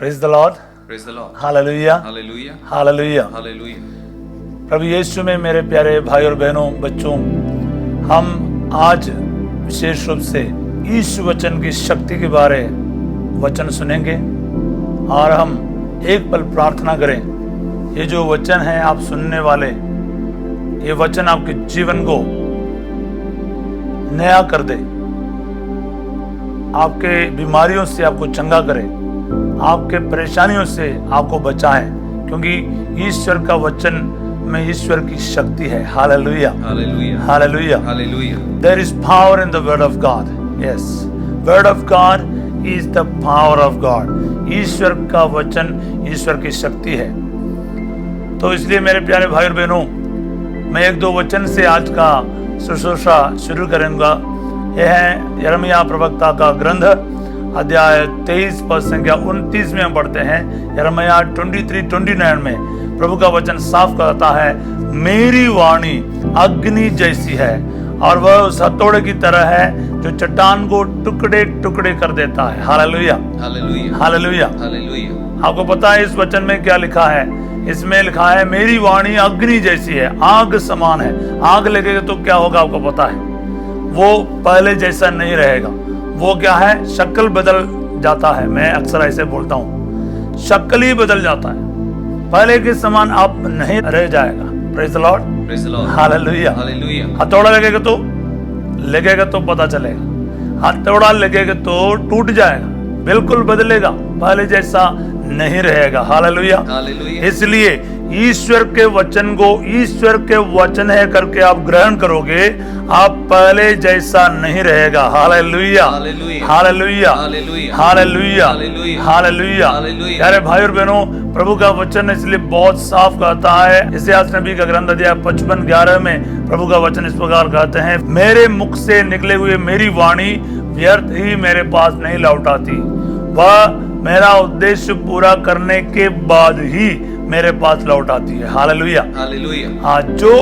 Praise the Lord. Praise the Lord. Hallelujah. Hallelujah. Hallelujah. Hallelujah. प्रभु यीशु में मेरे प्यारे भाई और बहनों बच्चों, हम आज विशेष रूप से यीशु वचन की शक्ति के बारे वचन सुनेंगे और हम एक पल प्रार्थना करें। ये जो वचन है आप सुनने वाले, ये वचन आपके जीवन को नया कर दे, आपके बीमारियों से आपको चंगा करे, आपके परेशानियों से आपको बचाए, क्योंकि ईश्वर का वचन में ईश्वर की शक्ति है। Hallelujah, Hallelujah. Hallelujah. Hallelujah. There is power in the word of God. Yes, word of God is the power of God. ईश्वर का वचन यीशु की शक्ति है। तो इसलिए मेरे प्यारे भाई और बहनों, मैं एक दो वचन से आज का शुश्रूषा शुरू करूंगा। यह है यिर्मयाह प्रवक्ता का ग्रंथ, अध्याय 23 पद संख्या 29 में हम पढ़ते हैं। यिर्मयाह 23:29 में प्रभु का वचन साफ कहता है, मेरी वाणी अग्नि जैसी है और वह उस हथौड़े की तरह है जो चट्टान को टुकड़े टुकड़े कर देता है। Hallelujah, Hallelujah. हालेलुया। Hallelujah. आपको पता है इस वचन में क्या लिखा है? इसमें लिखा है मेरी वाणी अग्नि जैसी है, आग समान है। आग लगेगा तो क्या होगा आपको पता है? वो पहले जैसा नहीं रहेगा। वो क्या है? शक्ल बदल जाता है। मैं अक्सर ऐसे बोलता हूँ, शक्ल ही बदल जाता है, पहले के समान आप नहीं रह जाएगा। Praise the Lord, Praise the Lord. Hallelujah. Hallelujah. हथौड़ा लगेगा तो पता चलेगा, हथौड़ा लगेगा तो टूट जाएगा, बिल्कुल बदलेगा, पहले जैसा नहीं रहेगा। हालेलुया। Hallelujah. इसलिए ईश्वर के वचन को ईश्वर के वचन है करके आप ग्रहण करोगे, आप पहले जैसा नहीं रहेगा। Hallelujah, Hallelujah. Hallelujah, Hallelujah. Hallelujah, Hallelujah. Hallelujah. Hallelujah. प्यारे भाई और बहनों, प्रभु का वचन इसलिए बहुत साफ कहता है। इस्यास नबी का ग्रंथ अध्याय 55:11 में प्रभु का वचन इस प्रकार कहते हैं, मेरे मुख से निकले हुए मेरी वाणी व्यर्थ ही मेरे पास नहीं लौट आती, वह मेरा उद्देश्य पूरा करने के बाद ही मेरे पास लौट आती है। हालेलुया। Hallelujah. हाँ, जो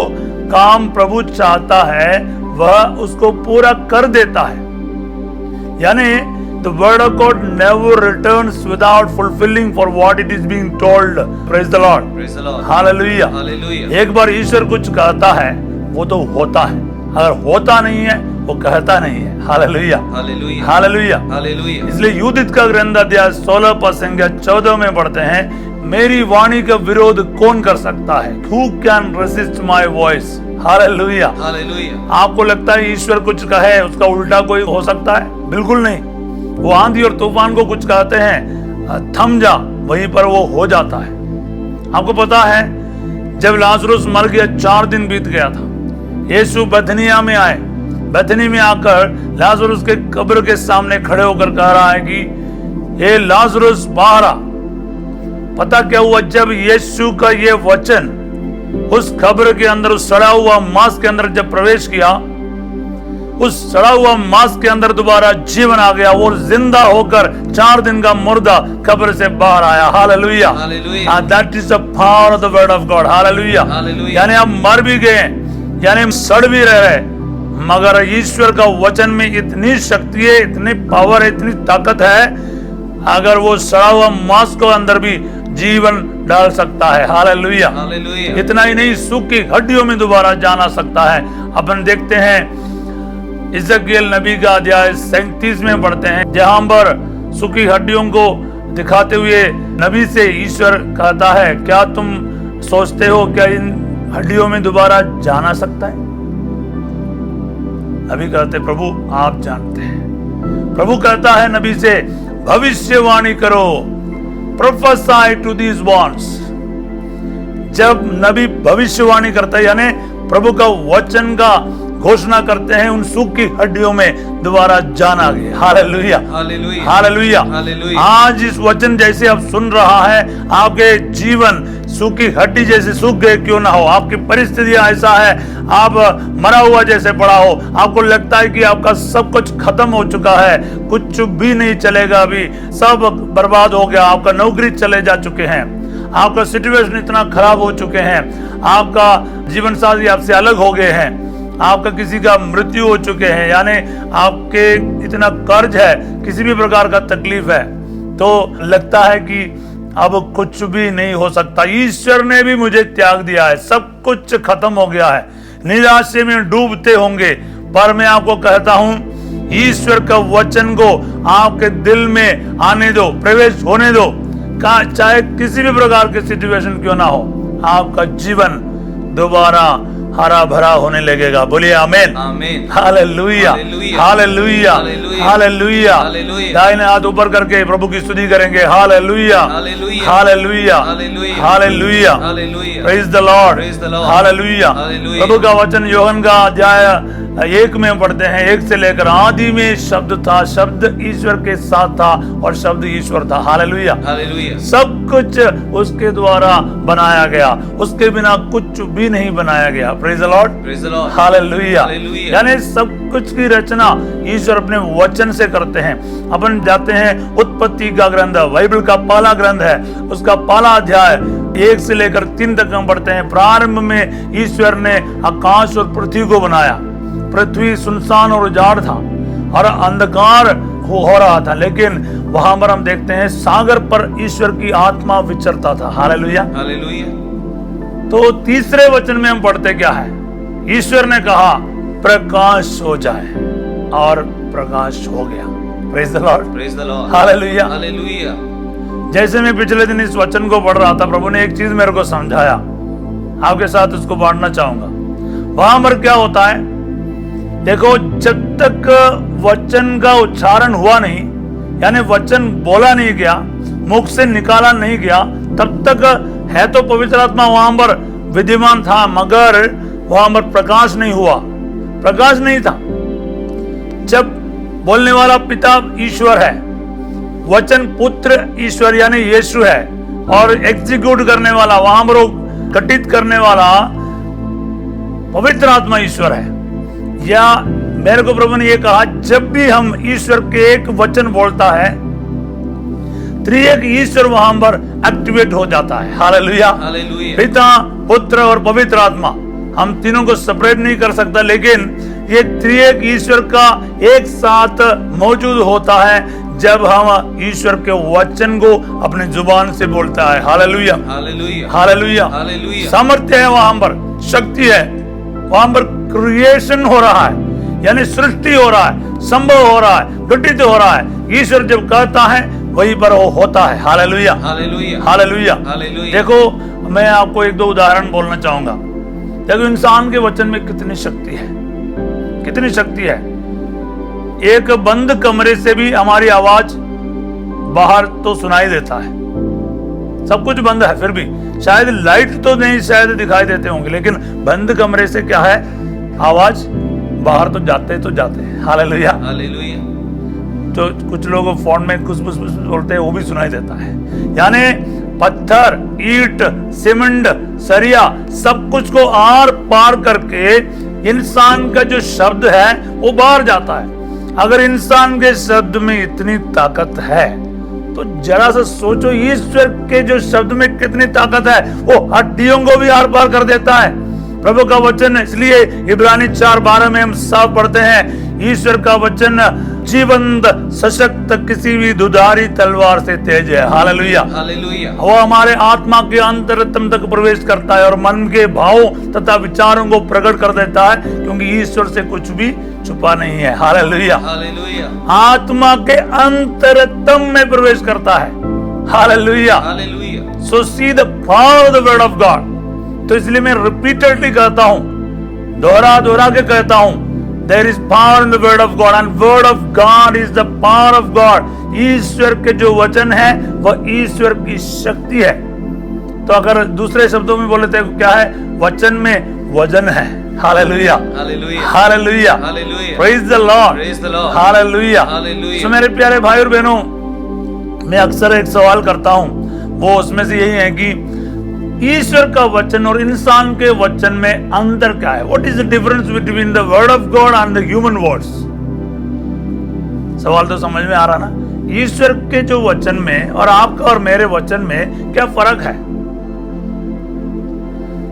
काम प्रभु चाहता है वह उसको पूरा कर देता है। यानी the word of God never returns without fulfilling for what it is being told. Praise the Lord. Praise the Lord. Hallelujah. Hallelujah. एक बार ईश्वर कुछ कहता है वो तो होता है, अगर होता नहीं है वो कहता नहीं है। Hallelujah, Hallelujah. हालेलुया। Hallelujah. इसलिए यूदित का ग्रंथ अध्याय 16 पद संख्या 14 में पढ़ते हैं, मेरी वाणी का विरोध कौन कर सकता है? Who can resist my voice? Hallelujah. Hallelujah. आपको लगता है ईश्वर कुछ कहे उसका उल्टा कोई हो सकता है? बिल्कुल नहीं। वो आंधी और तूफान को कुछ कहते हैं, थम जा, वहीं पर वो हो जाता है। आपको पता है जब लाजरुस मर गया, 4 दिन बीत गया था, यीशु बेथनिया में आए। बेथनी में आकर लाजरुस के कब्र के सामने खड़े होकर कह रहा है कि हे लाजरुस बाहर आ। पता क्या हुआ? जब यीशु का ये वचन उस कब्र के अंदर, उस सड़ा हुआ मांस के अंदर जब प्रवेश किया, उस सड़ा हुआ मांस के अंदर दोबारा जीवन आ गया। वो जिंदा होकर 4 दिन का मुर्दा कब्र से बाहर आया। Hallelujah. Hallelujah. That is the power of the word of God. Hallelujah. Hallelujah. यानी आप मर भी गए, यानी हम सड़ भी रहे, मगर ईश्वर का वचन में इतनी शक्ति है, इतनी पावर है, इतनी ताकत है, अगर वो सड़ा हुआ मांस को अंदर भी जीवन डाल सकता है। हालेलुया। Hallelujah. इतना ही नहीं, सूखी हड्डियों में दोबारा जाना सकता है। अपन देखते हैं इज़राइल नबी का अध्याय 37 में पढ़ते हैं, जहां पर सूखी हड्डियों को दिखाते हुए नबी से ईश्वर कहता है, क्या तुम सोचते हो क्या इन हड्डियों में दोबारा जाना सकता है? नबी कहते, प्रभु आप जानते हैं। प्रभु कहता है नबी से, भविष्यवाणी करो, प्रोफेसाई टू दीज वॉन्स। जब नबी भविष्यवाणी करता है, यानी प्रभु का वचन का घोषणा करते हैं, उन सूखी हड्डियों में दोबारा जान आ गई। Hallelujah, Hallelujah. हालेलुया। Hallelujah. आज इस वचन जैसे आप सुन रहा है, आपके जीवन सूखी हड्डी जैसे सूख गए क्यों ना हो, आपकी परिस्थितियां ऐसा है, आप मरा हुआ जैसे पड़ा हो, आपको लगता है कि आपका सब कुछ खत्म हो चुका है, कुछ भी नहीं चलेगा, अभी सब बर्बाद हो गया, आपका नौकरी चले जा चुके हैं, आपका सिचुएशन इतना खराब हो चुके हैं, आपका जीवन साथी आपसे अलग हो गए हैं, आपका किसी का मृत्यु हो चुके हैं, यानी आपके इतना कर्ज है, किसी भी प्रकार का तकलीफ है, तो लगता है कि अब कुछ भी नहीं हो सकता, ईश्वर ने भी मुझे त्याग दिया है, सब कुछ खत्म हो गया है, निराशे में डूबते होंगे। पर मैं आपको कहता हूं, ईश्वर का वचन को आपके दिल में आने दो, प्रवेश होने दो। चाहे किसी भी प्रकार की सिचुएशन क्यों ना हो, आपका जीवन दोबारा हरा भरा होने लगेगा। बोलिए आमीन, आमीन, hallelujah, hallelujah, hallelujah, hallelujah, hallelujah. Hallelujah. दाहिने हाथ ऊपर करके प्रभु की स्तुति करेंगे। Hallelujah, hallelujah, hallelujah, hallelujah, hallelujah, hallelujah. Praise the Lord, Praise the Lord. Hallelujah. Hallelujah. प्रभु का वचन यूहन्ना का अध्याय 1 में पढ़ते हैं, 1 से लेकर, आदि में शब्द था, शब्द ईश्वर के साथ था और शब्द ईश्वर था। हालेलुया। हालेलुया। सब कुछ उसके द्वारा बनाया गया, उसके बिना कुछ भी नहीं बनाया गया। Praise the Lord, Praise the Lord. Hallelujah. Hallelujah. यानी सब कुछ की रचना ईश्वर अपने वचन से करते हैं। अपन जाते हैं उत्पत्ति का ग्रंथ, बाइबल का पहला ग्रंथ है, उसका पहला अध्याय 1 से लेकर 3 तक हम पढ़ते हैं। प्रारंभ में ईश्वर ने आकाश और पृथ्वी को बनाया। पृथ्वी सुनसान और उजाड़ था और अंधकार हो रहा था, लेकिन वहां पर हम देखते हैं सागर पर ईश्वर की आत्मा विचरता था। हालेलुया। हालेलुया। तो तीसरे वचन में हम पढ़ते क्या है, ईश्वर ने कहा प्रकाश हो जाए और प्रकाश हो गया। Praise the Lord, Praise the Lord. Hallelujah. Hallelujah. जैसे मैं पिछले दिन इस वचन को पढ़ रहा था, प्रभु ने एक चीज मेरे को समझाया, आपके साथ उसको बांटना चाहूंगा। वहां पर क्या होता है, देखो, जब तक वचन का उच्चारण हुआ नहीं, यानी वचन बोला नहीं गया, मुख से निकाला नहीं गया, तब तक है तो पवित्र आत्मा वहां पर विद्यमान था, मगर वहां पर प्रकाश नहीं हुआ, प्रकाश नहीं था। जब बोलने वाला पिता ईश्वर है, वचन पुत्र ईश्वर यानी यीशु है, और एग्जीक्यूट करने वाला, वहां पर घटित करने वाला पवित्र आत्मा ईश्वर है। या मेरे को प्रभु ने यह कहा, जब भी हम ईश्वर के एक वचन बोलता है, त्रिएक ईश्वर वहां पर एक्टिवेट हो जाता है। हालेलुया। हालेलुया। पिता, पुत्र और पवित्र आत्मा, हम तीनों को सेपरेट नहीं कर सकता, लेकिन ये त्रिएक ईश्वर का एक साथ मौजूद होता है जब हम ईश्वर के वचन को अपने जुबान से बोलता है। Hallelujah, hallelujah. हालेलुया। हालेलुया। सामर्थ्य है वहां पर, शक्ति है वहां पर, क्रिएशन हो रहा है, यानी सृष्टि हो रहा है, संभव हो रहा है, घटित हो रहा है। ईश्वर जब कहता है वहीं पर वो होता है। Hallelujah, hallelujah. हालेलुया। हालेलुया। देखो, मैं आपको 1-2 उदाहरण बोलना चाहूंगा। देखो, इंसान के वचन में कितनी शक्ति है, कितनी शक्ति है। एक बंद कमरे से भी हमारी आवाज बाहर तो सुनाई देता है, सब कुछ बंद है, फिर भी शायद लाइट तो नहीं शायद दिखाई देते होंगे, लेकिन बंद कमरे से क्या है, आवाज बाहर तो जाते हैं। हालेलुया। हालेलुया। तो कुछ लोग फोन में कुछ बोलते हैं, वो भी सुनाई देता है। यानी पत्थर, ईंट, सीमेंट, सरिया, सब कुछ को आर पार करके इंसान का जो शब्द है वो बाहर जाता है। अगर इंसान के शब्द में इतनी ताकत है, तो जरा सा सोचो ईश्वर के जो शब्द में कितनी ताकत है, वो हड्डियों को भी आर पार कर देता है। प्रभु का वचन, इसलिए इब्रानी 4:12 में हम साफ पढ़ते हैं, ईश्वर का वचन जीवंत, सशक्त, किसी भी दुधारी तलवार से तेज है। हालेलुया। हालेलुया। वो हमारे आत्मा के अंतरतम तक प्रवेश करता है और मन के भावों तथा विचारों को प्रकट कर देता है, क्योंकि ईश्वर से कुछ भी छुपा नहीं है। हालेलुया। हालेलुया। आत्मा के अंतरतम में प्रवेश करता है। Hallelujah. Hallelujah. So see the power of the word of God. तो इसलिए मैं रिपीटेडली कहता हूं, दोहरा के कहता हूं, there is power in the word of God and word of God is the power of God. ईश्वर के जो वचन है वह ईश्वर की शक्ति है। तो अगर दूसरे शब्दों में बोले तो क्या है, वचन में वजन है। Hallelujah, hallelujah, hallelujah, hallelujah. Praise the Lord, Praise the Lord. Hallelujah. Hallelujah. तो मेरे प्यारे भाई और बहनों, मैं अक्सर एक सवाल करता हूं, वो उसमें से यही है कि ईश्वर का वचन और इंसान के वचन में अंतर क्या है? What is the difference between the word of God and the human words? सवाल तो समझ में आ रहा ना? ईश्वर के जो वचन में और आपका और मेरे वचन में क्या फर्क है?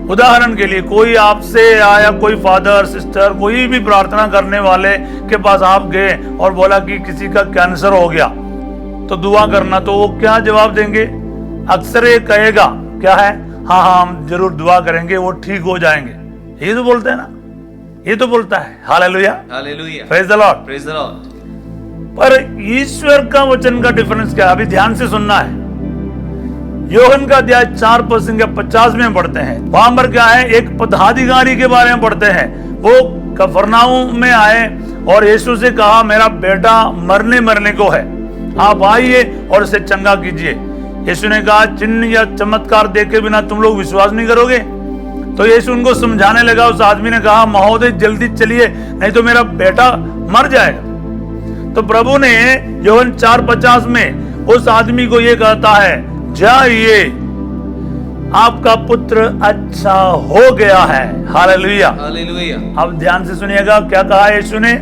उदाहरण के लिए, कोई आपसे आया, कोई फादर, सिस्टर, कोई भी प्रार्थना करने वाले के पास आप गए और बोला कि किसी का कैंसर हो गया, तो दुआ करना, तो वो क्या जवाब देंगे? अक्सर ये कहेगा क्या है, हाँ हाँ हम जरूर दुआ करेंगे, वो ठीक हो जाएंगे। ये तो बोलते हैं ना, ये तो बोलता है। Hallelujah, Hallelujah. Praise the Lord. Praise the Lord. पर ईश्वर का वचन का डिफरेंस क्या है? अभी ध्यान से सुनना है। योहन का अध्याय 4:50 में पढ़ते हैं, वहां पर क्या है, एक पदाधिकारी के बारे में पढ़ते हैं। वो कफरनाऊम में आए और यीशु से कहा, मेरा बेटा मरने को है, आप आइए और इसे चंगा कीजिए। यीशु ने कहा, चिन्ह या चमत्कार देखे बिना तुम लोग विश्वास नहीं करोगे? तो यीशु उनको समझाने लगा। उस आदमी ने कहा, महोदय जल्दी चलिए, नहीं तो मेरा बेटा मर जाएगा। तो प्रभु ने योहन 4:50 में उस आदमी को ये कहता है, जाइए, आपका पुत्र अच्छा हो गया है। हालेलुया। Hallelujah. अब ध्यान से सुनिएगा, क्या कहा यीशु ने?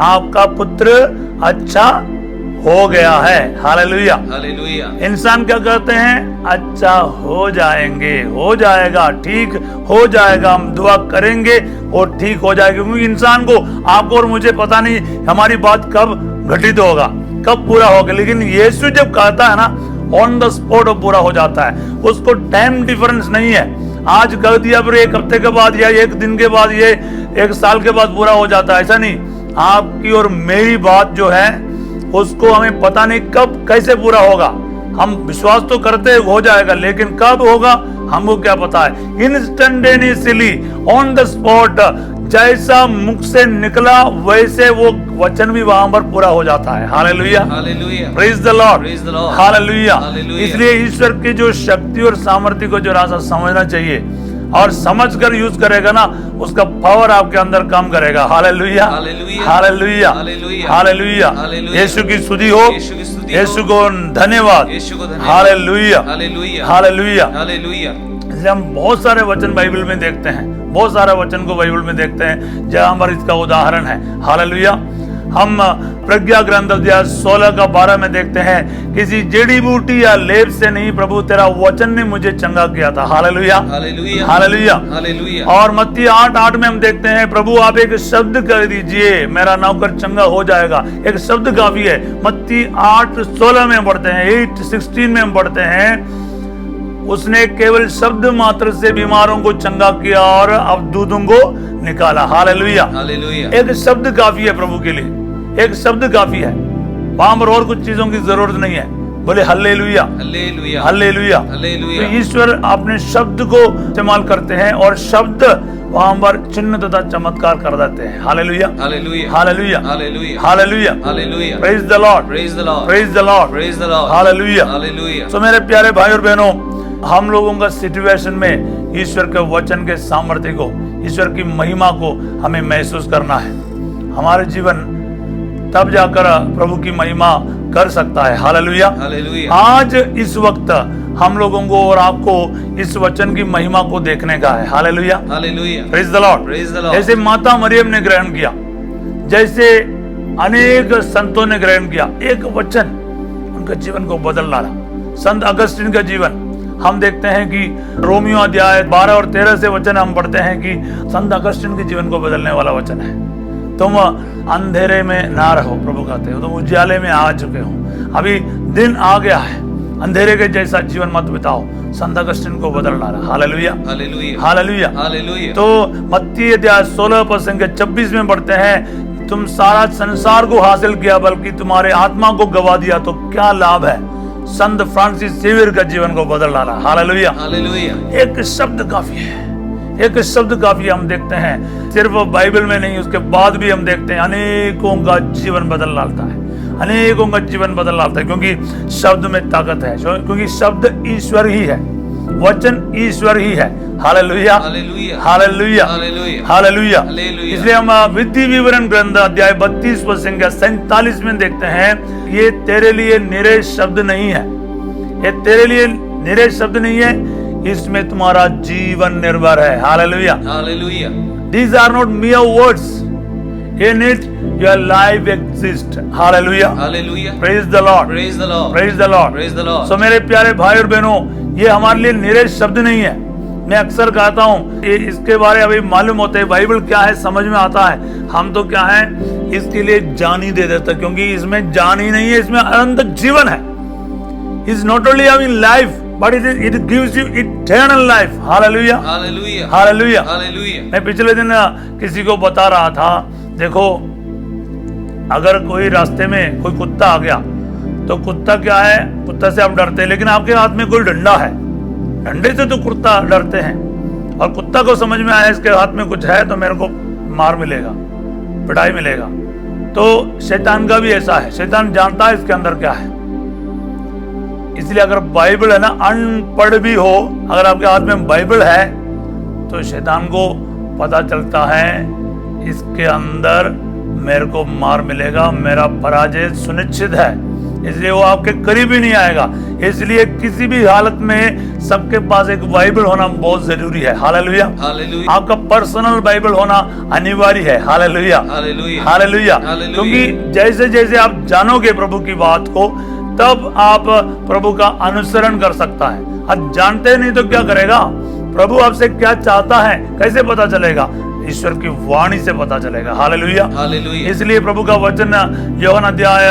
आपका पुत्र अच्छा हो गया है। हालेलुया। Hallelujah. इंसान क्या कहते हैं? अच्छा हो जाएंगे, हो जाएगा, ठीक हो जाएगा, हम दुआ करेंगे और ठीक हो जाएगा। क्योंकि इंसान को, आपको और मुझे पता नहीं हमारी बात कब घटित होगा, कब पूरा होगा, लेकिन यीशु जब कहता है ना, ऑन द स्पॉट पूरा हो जाता है। उसको टाइम डिफरेंस नहीं है, आज कर दिया फिर एक हफ्ते के बाद या एक दिन के बाद, ये एक साल के बाद पूरा हो जाता है, ऐसा नहीं। आपकी और मेरी बात जो है उसको हमें पता नहीं कब कैसे पूरा होगा। हम विश्वास तो करते हैं हो जाएगा, लेकिन कब होगा हमको क्या पता है। इंस्टेंटेनियसली ऑन द स्पॉट जैसा मुख से निकला वैसे वो वचन भी वहां पर पूरा हो जाता है। Hallelujah, Hallelujah. Praise the Lord, Praise the Lord. Hallelujah. Hallelujah. इसलिए ईश्वर की जो शक्ति और सामर्थ्य को जो रास्ता समझना चाहिए, और समझकर यूज करेगा ना, उसका पावर आपके अंदर काम करेगा। Hallelujah, Hallelujah. Hallelujah, Hallelujah. Hallelujah. Hallelujah. यीशु की स्तुति हो, यीशु की स्तुति हो। यीशु को धन्यवाद। यीशु को धन्यवाद। Hallelujah, Hallelujah. हालेलुया। Hallelujah. इसलिए हम बहुत सारे वचन बाइबल में देखते हैं, बहुत सारे वचन को बाइबल में देखते हैं जहां पर इसका उदाहरण है। हालेलुया। हम प्रज्ञा ग्रंथ अध्याय 16:12 में देखते हैं, किसी जड़ी बूटी या लेप से नहीं, प्रभु तेरा वचन ने मुझे चंगा किया था। Hallelujah, Hallelujah. हालेलुया। Hallelujah. और मत्ती 8:8 में हम देखते हैं, प्रभु आप एक शब्द कर दीजिए, मेरा नौकर चंगा हो जाएगा। एक शब्द काफी है। मत्ती 8:16 में हम पढ़ते हैं, 8:16 में हम पढ़ते हैं, उसने केवल शब्द मात्र से बीमारों को चंगा किया और अवधूतों को निकाला। हालेलुया। Hallelujah. एक शब्द काफी है प्रभु के लिए, एक शब्द काफी है, वहां पर और कुछ चीजों की जरूरत नहीं है। बोले हल्लेलुया, Hallelujah. हल्लेलुया। Hallelujah. तो ईश्वर अपने शब्द को इस्तेमाल करते हैं और शब्द वहां पर चिन्ह तथा चमत्कार कर देते हैं। Hallelujah, Hallelujah. Hallelujah, Hallelujah. Hallelujah. Hallelujah. Praise the Lord, Praise the Lord. Praise the Lord, Praise the Lord. Hallelujah. Hallelujah. तो मेरे प्यारे भाई और बहनों, हम लोगों का सिचुएशन में ईश्वर के वचन के सामर्थ्य को, ईश्वर की महिमा को हमें महसूस करना है। हमारे जीवन तब जाकर प्रभु की महिमा कर सकता है। हालेलुया। Hallelujah. आज इस वक्त हम लोगों को और आपको इस वचन की महिमा को देखने का है। Hallelujah, Hallelujah. Praise the Lord. Praise the Lord. जैसे माता मरियम ने ग्रहण किया, जैसे अनेक संतों ने ग्रहण किया, एक वचन उनके जीवन को बदल डाला। संत अगस्टिन का जीवन हम देखते हैं कि रोमियो अध्याय 12 और 13 से वचन हम पढ़ते हैं कि संत अगस्टिन के जीवन को बदलने वाला वचन है। तुम अंधेरे में ना रहो, प्रभु कहते हो, तुम उजाले में आ चुके हो, अभी दिन आ गया है, अंधेरे के जैसा जीवन मत बिताओ। संत अगस्टिन को बदल डाला। Hallelujah, Hallelujah. हालेलुया। Hallelujah. तो मत्ती अध्याय 16:26 में पढ़ते हैं, तुम सारा संसार को हासिल किया बल्कि तुम्हारे आत्मा को गवा दिया तो क्या लाभ है। संत फ्रांसिस सेवियर का जीवन को बदल डाला। हालेलुया। Hallelujah. एक शब्द काफी है, एक शब्द काफी है। हम देखते हैं सिर्फ बाइबल में नहीं, उसके बाद भी हम देखते हैं अनेकों का जीवन बदल डालता है, अनेकों का जीवन बदल डालता है, क्योंकि शब्द में ताकत है, क्योंकि शब्द ईश्वर ही है, वचन ईश्वर ही है। Hallelujah, Hallelujah. Hallelujah, Hallelujah. Hallelujah. Hallelujah. इसलिए हम विधि विवरण ग्रंथ अध्याय 32:47 में देखते हैं, ये तेरे लिए निरे शब्द नहीं है, ये तेरे लिए निरे शब्द नहीं है, इसमें तुम्हारा जीवन निर्भर है। Hallelujah. Hallelujah. These are not mere words. In it your life exists. Hallelujah. Hallelujah. Praise the Lord. Praise the Lord. Praise the Lord. Praise the Lord. So मेरे प्यारे भाई और बहनों, ये हमारे लिए निरे शब्द नहीं है। मैं अक्सर कहता हूँ, इसके बारे अभी मालूम होते है, बाइबल क्या है समझ में आता है, हम तो क्या है इसके लिए जान ही दे देते, क्योंकि इसमें जान ही नहीं है, इसमें अनंत जीवन है। is not only having life, but it gives you eternal life. Hallelujah. Hallelujah. Hallelujah. Hallelujah. मैं पिछले दिन किसी को बता रहा था, देखो अगर कोई रास्ते में कोई कुत्ता आ गया तो कुत्ता क्या है, कुत्ता से आप डरते हैं, लेकिन आपके हाथ में कोई डंडा है, डंडे से तो कुत्ता डरते हैं। और कुत्ता को समझ में आया इसके हाथ में कुछ है तो मेरे को मार मिलेगा, पिटाई मिलेगा। तो शैतान का भी ऐसा है, शैतान जानता है इसके अंदर क्या है। इसलिए अगर बाइबल है ना, अनपढ़ भी हो, अगर आपके हाथ में बाइबल है तो शैतान को पता चलता है इसके अंदर मेरे को मार मिलेगा, मेरा पराजय सुनिश्चित है, इसलिए वो आपके करीब ही नहीं आएगा। इसलिए किसी भी हालत में सबके पास एक बाइबल होना बहुत जरूरी है। हालेलुया। Hallelujah. आपका पर्सनल बाइबल होना अनिवार्य है। हालेलुया। Hallelujah. हालेलुया। Hallelujah. क्योंकि जैसे जैसे आप जानोगे प्रभु की बात को, तब आप प्रभु का अनुसरण कर सकता है। आप जानते नहीं तो क्या करेगा, प्रभु आपसे क्या चाहता है कैसे पता चलेगा, ईश्वर की वाणी से पता चलेगा। हालेलुया। Hallelujah. इसलिए प्रभु का वचन यूहन्ना अध्याय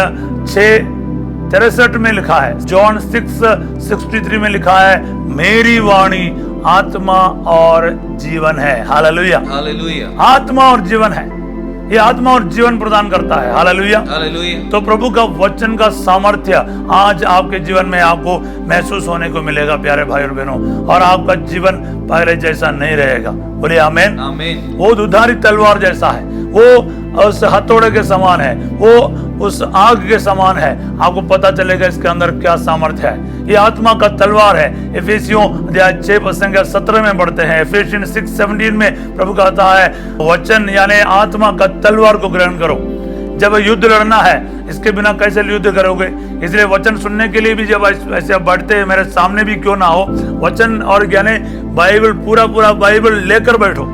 6:63 में लिखा है, जॉन 6:63 में लिखा है, मेरी वाणी आत्मा और जीवन है। हालेलुया। Hallelujah. आत्मा और जीवन है, ये आत्मा और जीवन प्रदान करता है। हालेलुया। Hallelujah. तो प्रभु का वचन का सामर्थ्य आज आपके जीवन में आपको महसूस होने को मिलेगा प्यारे भाई और बहनों, और आपका जीवन पहले जैसा नहीं रहेगा। बोलिए आमीन। Amen. वो दुधारी तलवार जैसा है, वो उस हथौड़े के समान है, वो उस आग के समान है। आपको पता चलेगा इसके अंदर क्या सामर्थ्य है। ये आत्मा का तलवार है। इफिसियों अध्याय 6:17 में पढ़ते हैं, इफिसियन 6:17 में प्रभु कहता है, वचन यानी आत्मा का तलवार को ग्रहण करो। जब युद्ध लड़ना है, इसके बिना कैसे युद्ध करोगे? इसलिए वचन सुनने के लिए भी जब ऐसे बैठते हैं, मेरे सामने भी क्यों ना हो, वचन और यानी बाइबल पूरा बाइबल लेकर बैठो,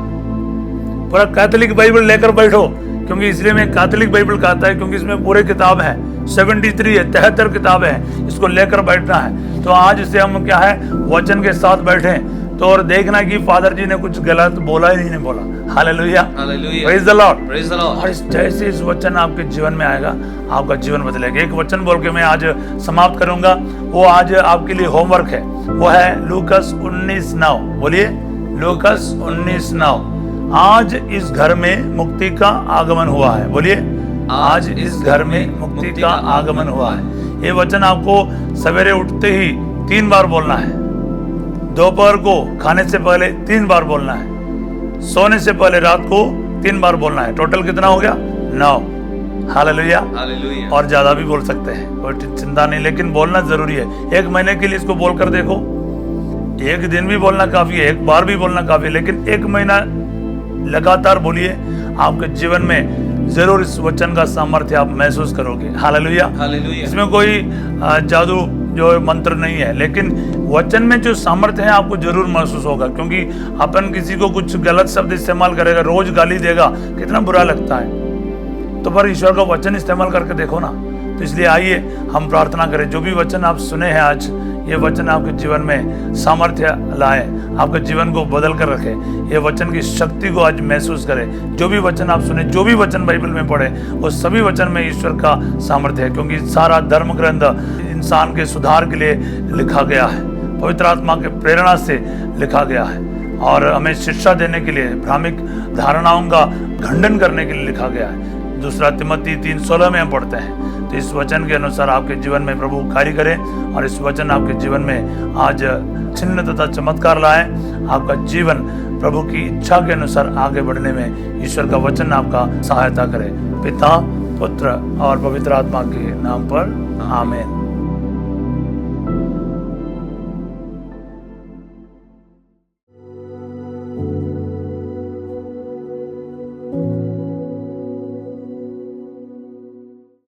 पूरा कैथोलिक बाइबल लेकर बैठो। क्योंकि इसलिए मैं कैथोलिक बाइबल कहता है क्योंकि इसमें पूरे किताब है, 73 है, 73 किताबें हैं, इसको लेकर बैठना है। तो आज से हम क्या है, वचन के साथ बैठे तो और देखना कि फादर जी ने कुछ गलत बोला ही नहीं बोला। Hallelujah. Hallelujah. Praise the Lord. Praise the Lord. और जैसे इस वचन आपके जीवन में आएगा, आपका जीवन बदलेगा। एक वचन बोल के मैं आज समाप्त करूंगा, वो आज आपके लिए होमवर्क है, वो है लूकस 19:9। बोलिए लूकस 19:9। आज इस घर में मुक्ति का आगमन हुआ है। बोलिए आज इस घर में मुक्ति का आगमन हुआ है। ये वचन आपको सवेरे उठते ही 3 बार बोलना है, दोपहर को खाने से पहले 3 बार बोलना है, सोने से पहले रात को 3 बार बोलना है। टोटल कितना हो गया? 9। हालेलुया। Hallelujah. और ज्यादा भी बोल सकते हैं, कोई चिंता नहीं, लेकिन बोलना जरूरी है। 1 महीने के लिए इसको बोल कर देखो, 1 दिन भी बोलना काफी है, 1 बार भी बोलना काफी है, लेकिन 1 महीना लगातार बोलिए। आपके जीवन में जरूर इस वचन का सामर्थ्य आप महसूस करोगे। हालेलुया। Hallelujah. इसमें कोई जादू जो मंत्र नहीं है, लेकिन वचन में जो सामर्थ्य है आपको जरूर महसूस होगा। क्योंकि अपन किसी को कुछ गलत शब्द इस्तेमाल करेगा, रोज गाली देगा, कितना बुरा लगता है। तो पर ईश्वर का वचन इस्तेमाल करके देखो ना। तो इसलिए आइए हम प्रार्थना करें, जो भी वचन आप सुने हैं आज, ये वचन आपके जीवन में सामर्थ्य लाए, आपके जीवन को बदल कर रखे। ये वचन की शक्ति को आज महसूस करें। जो भी वचन आप सुने, जो भी वचन बाइबल में पढ़े, वो सभी वचन में ईश्वर का सामर्थ्य है। क्योंकि सारा धर्म ग्रंथ इंसान के सुधार के लिए लिखा गया है, पवित्र आत्मा के प्रेरणा से लिखा गया है, और हमें शिक्षा देने के लिए, भ्रामिक धारणाओं का खंडन करने के लिए लिखा गया है। 2 तिमोथी 3:16 में हम पढ़ते हैं। तो इस वचन के अनुसार आपके जीवन में प्रभु कार्य करें, और इस वचन आपके जीवन में आज चिन्ह तथा चमत्कार लाए। आपका जीवन प्रभु की इच्छा के अनुसार आगे बढ़ने में ईश्वर का वचन आपका सहायता करे। पिता, पुत्र और पवित्र आत्मा के नाम पर आमीन।